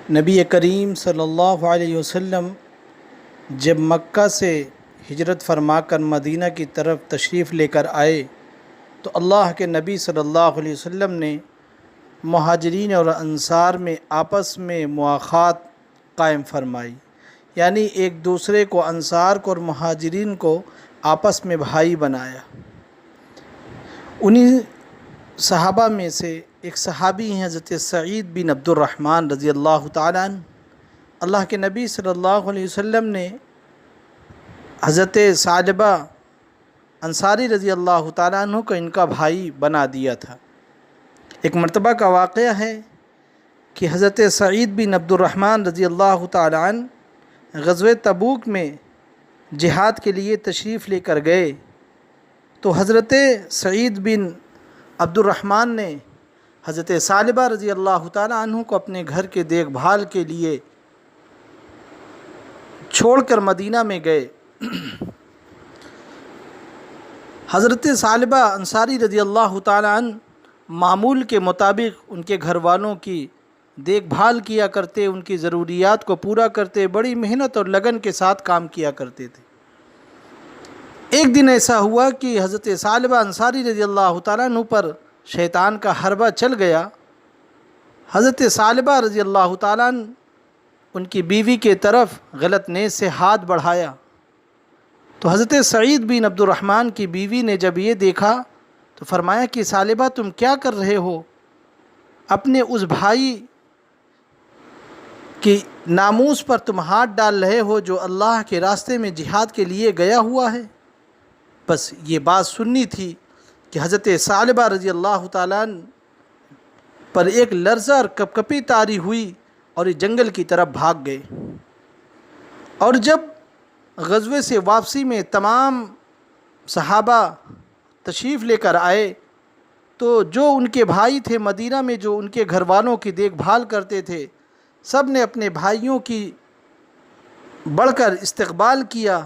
نبی کریم صلی اللہ علیہ وسلم جب مکہ سے ہجرت فرما کر مدینہ کی طرف تشریف لے کر آئے تو اللہ کے نبی صلی اللہ علیہ وسلم نے مہاجرین اور انصار میں آپس میں مواخات قائم فرمائی، یعنی ایک دوسرے کو، انصار کو اور مہاجرین کو آپس میں بھائی بنایا۔ انہی صحابہ میں سے ایک صحابی ہیں حضرت سعید بن عبد الرحمن رضی اللہ تعالیٰ عنہ۔ اللہ کے نبی صلی اللہ علیہ وسلم نے حضرت ثعلبہ انصاری رضی اللہ تعالیٰ عنہ کو ان کا بھائی بنا دیا تھا۔ ایک مرتبہ کا واقعہ ہے کہ حضرت سعید بن عبد الرحمن رضی اللہ تعالیٰ عنہ غزوہ تبوک میں جہاد کے لیے تشریف لے کر گئے تو حضرت سعید بن عبد الرحمن نے حضرت ثعلبہ رضی اللہ تعالیٰ عنہ کو اپنے گھر کے دیکھ بھال کے لیے چھوڑ کر مدینہ میں گئے۔ حضرت ثعلبہ انصاری رضی اللہ تعالیٰ عنہ معمول کے مطابق ان کے گھر والوں کی دیکھ بھال کیا کرتے، ان کی ضروریات کو پورا کرتے، بڑی محنت اور لگن کے ساتھ کام کیا کرتے تھے۔ ایک دن ایسا ہوا کہ حضرت ثعلبہ انصاری رضی اللہ تعالیٰ عنہ پر شیطان کا حربہ چل گیا۔ حضرت ثعلبہ رضی اللہ تعالیٰ عنہ ان کی بیوی کے طرف غلط نیت سے ہاتھ بڑھایا تو حضرت سعید بن عبد الرحمن کی بیوی نے جب یہ دیکھا تو فرمایا کہ ثعلبہ تم کیا کر رہے ہو؟ اپنے اس بھائی کی ناموس پر تم ہاتھ ڈال رہے ہو جو اللہ کے راستے میں جہاد کے لیے گیا ہوا ہے۔ بس یہ بات سننی تھی کہ حضرت ثعلبہ رضی اللہ تعالیٰ عنہ پر ایک لرزہ اور کپکپی طاری ہوئی اور یہ جنگل کی طرف بھاگ گئے۔ اور جب غزوے سے واپسی میں تمام صحابہ تشریف لے کر آئے تو جو ان کے بھائی تھے مدینہ میں، جو ان کے گھر والوں کی دیکھ بھال کرتے تھے، سب نے اپنے بھائیوں کی بڑھ کر استقبال کیا،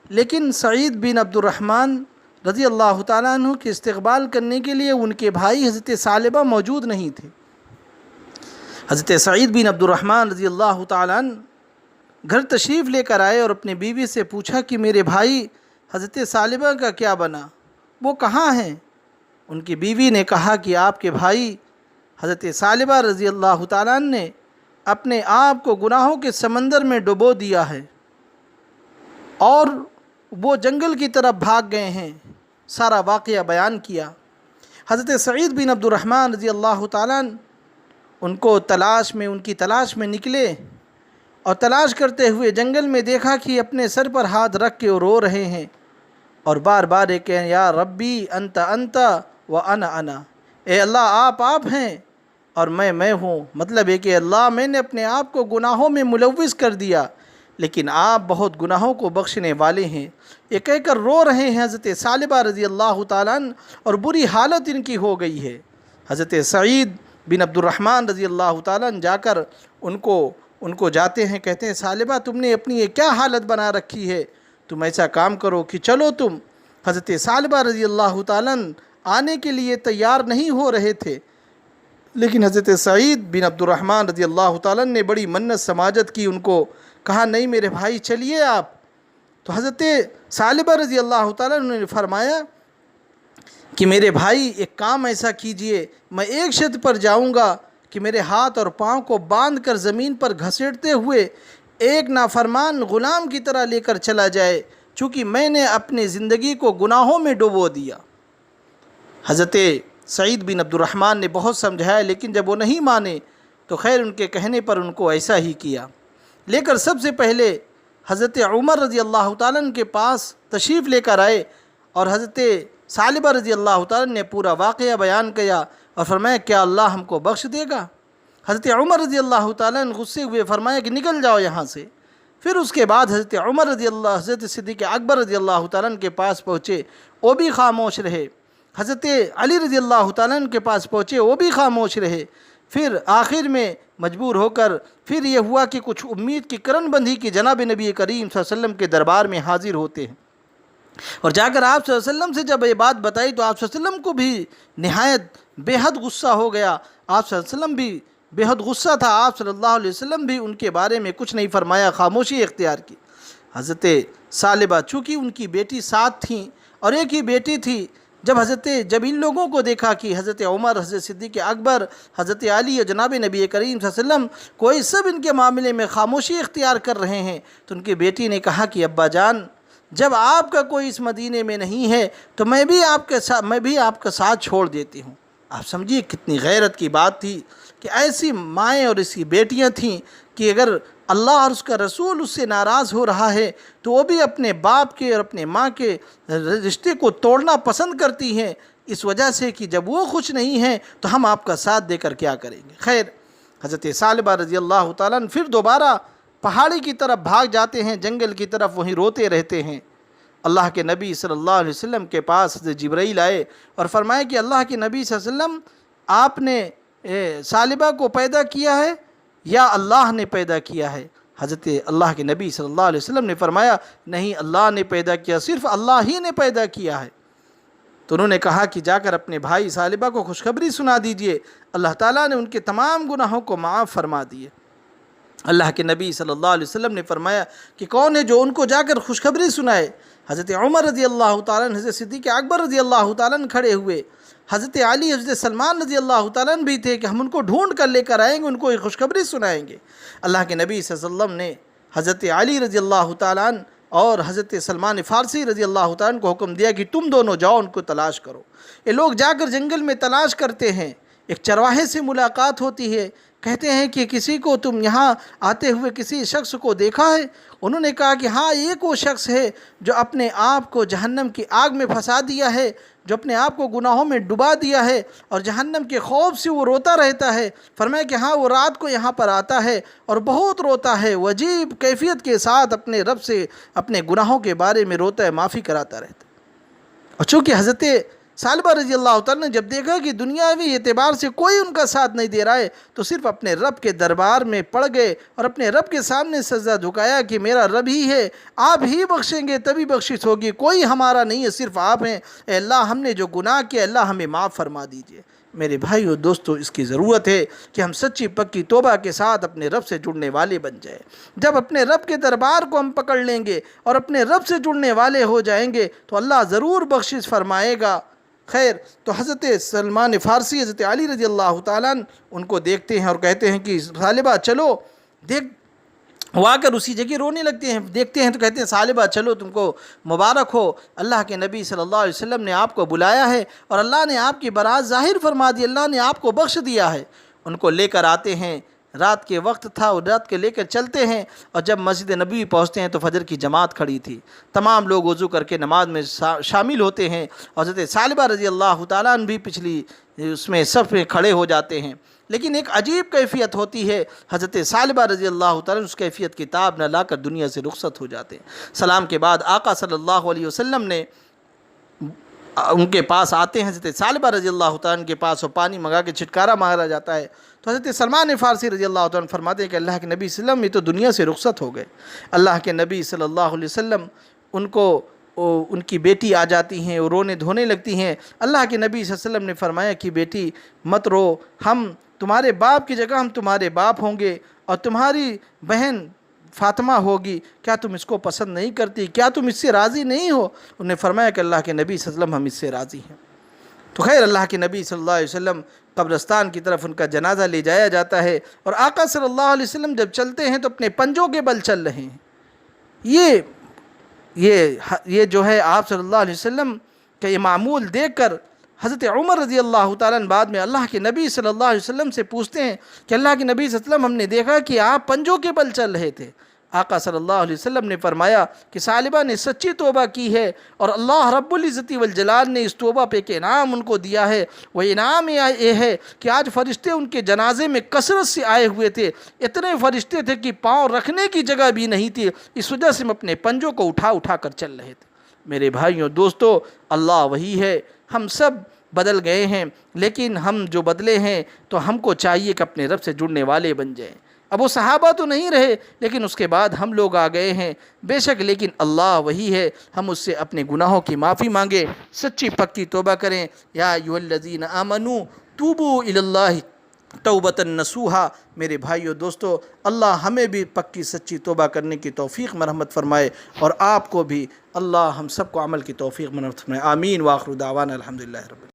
لیکن سعید بن عبد الرحمن رضی اللہ تعالیٰ عنہ کے استقبال کرنے کے لیے ان کے بھائی حضرت ثعلبہ موجود نہیں تھے۔ حضرت سعید بن عبد الرحمن رضی اللہ تعالیٰ عنہ گھر تشریف لے کر آئے اور اپنی بیوی سے پوچھا کہ میرے بھائی حضرت ثعلبہ کا کیا بنا، وہ کہاں ہیں؟ ان کی بیوی نے کہا کہ آپ کے بھائی حضرت ثعلبہ رضی اللہ تعالیٰ عنہ نے اپنے آپ کو گناہوں کے سمندر میں ڈبو دیا ہے اور وہ جنگل کی طرف بھاگ گئے ہیں۔ سارا واقعہ بیان کیا۔ حضرت سعید بن عبد الرحمن رضی اللہ تعالیٰ عنہ ان کی تلاش میں نکلے اور تلاش کرتے ہوئے جنگل میں دیکھا کہ اپنے سر پر ہاتھ رکھ کے رو رہے ہیں اور بار بار یہ کہیں یا ربی انت و انا، اے اللہ آپ ہیں اور میں ہوں۔ مطلب ہے کہ اللہ میں نے اپنے آپ کو گناہوں میں ملوث کر دیا، لیکن آپ بہت گناہوں کو بخشنے والے ہیں۔ یہ کہہ کر رو رہے ہیں حضرت ثعلبہ رضی اللہ تعالیٰ عنہ اور بری حالت ان کی ہو گئی ہے۔ حضرت سعید بن عبد الرحمن رضی اللہ تعالیٰ عنہ جا کر ان کو جاتے ہیں، کہتے ہیں ثعلبہ تم نے اپنی یہ کیا حالت بنا رکھی ہے؟ تم ایسا کام کرو کہ چلو تم۔ حضرت ثعلبہ رضی اللہ تعالیٰ عنہ آنے کے لیے تیار نہیں ہو رہے تھے، لیکن حضرت سعید بن عبد الرحمن رضی اللہ تعالیٰ عنہ نے بڑی منت سماجت کی، ان کو کہا نہیں میرے بھائی چلیے آپ۔ تو حضرت ثعلبہ رضی اللہ تعالیٰ عنہ نے فرمایا کہ میرے بھائی ایک کام ایسا کیجئے، میں ایک شرط پر جاؤں گا کہ میرے ہاتھ اور پاؤں کو باندھ کر زمین پر گھسیٹتے ہوئے ایک نافرمان غلام کی طرح لے کر چلا جائے، چونکہ میں نے اپنی زندگی کو گناہوں میں ڈبو دیا۔ حضرت سعید بن عبد الرحمن نے بہت سمجھایا، لیکن جب وہ نہیں مانے تو خیر ان کے کہنے پر ان کو ایسا ہی کیا۔ لے کر سب سے پہلے حضرت عمر رضی اللہ تعالیٰ عنہ کے پاس تشریف لے کر آئے اور حضرت ثعلبہ رضی اللہ تعالیٰ عنہ نے پورا واقعہ بیان کیا اور فرمایا کیا اللہ ہم کو بخش دے گا؟ حضرت عمر رضی اللہ تعالیٰ عنہ غصے ہوئے فرمایا کہ نکل جاؤ یہاں سے۔ پھر اس کے بعد حضرت صدیق اکبر رضی اللہ تعالیٰ عنہ کے پاس پہنچے، وہ بھی خاموش رہے۔ حضرت علی رضی اللہ تعالیٰ عنہ کے پاس پہنچے، وہ بھی خاموش رہے۔ پھر آخر میں مجبور ہو کر پھر یہ ہوا کہ کچھ امید کی کرن بندھی کہ جناب نبی کریم صلی اللہ علیہ وسلم کے دربار میں حاضر ہوتے ہیں، اور جا کر آپ صلی اللہ علیہ وسلم سے جب یہ بات بتائی تو آپ صلی اللہ علیہ وسلم کو بھی نہایت بے حد غصہ ہو گیا۔ آپ صلی اللہ علیہ وسلم بھی बेहद गुस्सा था। आप सल्लल्लाहु अलैहि वसल्लम भी उनके बारे में कुछ नहीं फरमाया, खामोशी इख्तियार की। हज़रत सालिबा चूँकि उनकी बेटी साथ थीं और एक ही बेटी थी, जब इन लोगों को देखा कि हज़रत उमर, हज़रत सिद्दीक़ अकबर, हज़रत अली और जनाब नबी करीम सल्लल्लाहु अलैहि वसल्लम कोई सब इनके मामले में खामोशी इख्तियार कर रहे हैं, तो उनकी बेटी ने कहा कि अब्बा जान, जब आपका कोई इस मदीने में नहीं है तो मैं भी आपका साथ छोड़ देती हूँ। आप समझिए कितनी गैरत की बात थी कि ऐसी माएँ और ऐसी बेटियाँ थीं कि अगर अल्लाह और उसका रसूल उससे नाराज़ हो रहा है तो वो भी अपने बाप के और अपने माँ के रिश्ते को तोड़ना पसंद करती हैं, इस वजह से कि जब वो खुश नहीं हैं तो हम आपका साथ देकर क्या करेंगे। खैर, हज़रत सालिबा रज़ी अल्लाह ताला अन्हा फिर दोबारा पहाड़ी की तरफ भाग जाते हैं, जंगल की तरफ, वहीं रोते रहते हैं। अल्लाह के नबी सल्लल्लाहु अलैहि वसल्लम के पास हज़रत जिब्राईल आए और फरमाया कि अल्लाह के नबी सल्लल्लाहु अलैहि वसल्लम, आपने सालिबा को पैदा किया है या अल्लाह ने पैदा किया है? हज़रत अल्लाह के नबी सल्लल्लाहु अलैहि वसल्लम ने फरमाया, नहीं, अल्लाह ने पैदा किया, सिर्फ़ अल्लाह ही ने पैदा किया है। तो उन्होंने कहा कि जाकर अपने भाई सालिबा को खुशखबरी सुना दीजिए, अल्लाह ताला ने उनके तमाम गुनाहों को माफ़ फरमा दिए। अल्लाह के नबी सल्लल्लाहु अलैहि वसल्लम ने फरमाया कि कौन है जो उनको जाकर खुशखबरी सुनाए? हज़रत उमर रज़ी अल्लाह ताला अन्हु, हज़रत सिद्दीक़ अकबर रज़ी अल्लाह ताला अन्हु खड़े हुए। हज़रत अली, हज़रत सलमान रज़ी अल्लाह ताला अन्हु भी थे कि हम उनको ढूंढ कर लेकर आएंगे, उनको एक खुशखबरी सुनाएंगे। अल्लाह के नबी सल्लल्लाहु अलैहि वसल्लम ने हज़रत अली रज़ी अल्लाह ताला अन्हु और हज़रत सलमान फ़ारसी रज़ी अल्लाह ताला अन्हु को हुक्म दिया कि तुम दोनों जाओ, उनको तलाश करो। ये लोग जाकर जंगल में तलाश करते हैं। एक चरवाहे से मुलाकात होती है, कहते हैं कि किसी को तुम यहाँ आते हुए किसी शख्स को देखा है? उन्होंने कहा कि हाँ, एक वो शख्स है जो अपने आप को जहन्नम की आग में फंसा दिया है, जो अपने आप को गुनाहों में डुबा दिया है और जहन्नम के खौफ से वो रोता रहता है। फरमाया कि हाँ, वो रात को यहाँ पर आता है और बहुत रोता है, वो अजीब कैफियत के साथ अपने रब से अपने गुनाहों के बारे में रोता है, माफ़ी कराता रहता है। और चूँकि हज़रत सालिबा रज़ी अल्लाह ताला ने जब देखा कि दुनियावी एतबार से कोई उनका साथ नहीं दे रहा है, तो सिर्फ़ अपने रब के दरबार में पड़ गए और अपने रब के सामने सजदा झुकाया कि मेरा रब ही है, आप ही बख्शेंगे तभी बख्शिश होगी, कोई हमारा नहीं है, सिर्फ़ आप हैं। ए अल्लाह, हमने जो गुनाह किया, अल्लाह हमें माफ़ फरमा दीजिए। मेरे भाइयों दोस्तों, इसकी ज़रूरत है कि हम सच्ची पक्की तौबा के साथ अपने रब से जुड़ने वाले बन जाए। जब अपने रब के दरबार को हम पकड़ लेंगे और अपने रब से जुड़ने वाले हो जाएंगे तो अल्लाह ज़रूर बख्शिश फरमाएगा। खैर, तो हज़रत सलमान फ़ारसी, हज़रत अली रज़ी अल्लाह ताला अन्हु उनको देखते हैं और कहते हैं कि सालिबा चलो, देख। वो आकर उसी जगह रोने लगते हैं। देखते हैं तो कहते हैं, सालिबा चलो, तुमको मुबारक हो, अल्लाह के नबी सल्लल्लाहु अलैहि वसल्लम ने आपको बुलाया है और अल्लाह ने आपकी बरात ज़ाहिर फरमा दी, अल्लाह ने आपको बख्श दिया है। उनको लेकर आते हैं, रात के वक्त था और रात के लेकर चलते हैं और जब मस्जिद नबी पहुँचते हैं तो फजर की जमात खड़ी थी। तमाम लोग वज़ू करके नमाज में शामिल होते हैं और हज़रत सालिबा रज़ी अल्लाह ताला अन्हा भी पिछली उसमें सफ़ में खड़े हो जाते हैं। लेकिन एक अजीब कैफियत होती है, हज़रत सालिबा रज़ी अल्लाह ताला अन्हा उस कैफियत किताब न लाकर दुनिया से रुखसत हो जाते हैं। सलाम के बाद आका सल्लल्लाहु अलैहि वसल्लम ने उनके पास आते हैं, हज़रत सालिबा रज़ी अल्लाह ताला अन्हा के पास, और पानी मंगा के छिटकारा मारा जाता है। तो हज़रत सलमान फ़ारसी रज़ी अल्लाह ताला अन्हु फरमाते हैं कि अल्लाह के नबी सल्लल्लाहु अलैहि वसल्लम ये तो दुनिया से रुखसत हो गए। अल्लाह के नबी सल्लल्लाहु अलैहि वसल्लम उनको उनकी बेटी आ जाती हैं और रोने धोने लगती हैं। अल्लाह के नबी सल्लल्लाहु अलैहि वसल्लम ने फरमाया कि बेटी मत रो, हम तुम्हारे बाप की जगह हम तुम्हारे बाप होंगे और तुम्हारी बहन फ़ातिमा होगी, क्या तुम इसको पसंद नहीं करती? क्या तुम इससे राज़ी नहीं हो? उन्होंने फरमाया कि अल्लाह के नबी सल्लल्लाहु अलैहि वसल्लम हम इससे राज़ी हैं। तो खैर, अल्लाह के नबी सल्लल्लाहु अलैहि वसल्लम कब्रिस्तान की तरफ उनका जनाजा ले जाया जाता है और आका सल्लल्लाहु अलैहि वसल्लम जब चलते हैं तो अपने पंजों के बल चल रहे हैं। ये जो है आप सल्लल्लाहु अलैहि वसल्लम का ये मामूल देखकर हज़रत उमर रज़ी अल्लाह ताला अन्हु बाद में अल्लाह के नबी सल्लल्लाहु अलैहि वसल्लम से पूछते हैं कि अल्लाह के नबी सल्लल्लाहु अलैहि वसल्लम, हमने देखा कि आप पंजों के बल चल रहे थे। आका सल्लल्लाहु अलैहि वसल्लम ने फरमाया कि सालिबा ने सच्ची तौबा की है और अल्लाह रब्बुल इज़्ज़ति वल जलाल ने इस तौबा पे एक इनाम उनको दिया है। वह इनाम ये है कि आज फ़रिश्ते उनके जनाजे में कसरत से आए हुए थे। इतने फ़रिश्ते थे कि पाँव रखने की जगह भी नहीं थी, इस वजह से हम अपने पंजों को उठा उठा कर चल रहे थे। मेरे भाइयों दोस्तों, अल्लाह वही है, हम सब बदल गए हैं, लेकिन हम जो बदले हैं तो हमको चाहिए कि अपने रब से जुड़ने वाले बन जाएं। अब वो सहाबा तो नहीं रहे, लेकिन उसके बाद हम लोग आ गए हैं बेशक, लेकिन अल्लाह वही है। हम उससे अपने गुनाहों की माफ़ी मांगे, सच्ची पक्की तौबा करें। या अय्युहल्लज़ीना आमनू तूबू इलल्लाहि توبۃ نصوحا۔ میرے بھائیو دوستو، اللہ ہمیں بھی پکی سچی توبہ کرنے کی توفیق مرحمت فرمائے، اور آپ کو بھی اللہ ہم سب کو عمل کی توفیق مرحمت فرمائے۔ آمین۔ وآخر دعوانا الحمدللہ رب العالمین۔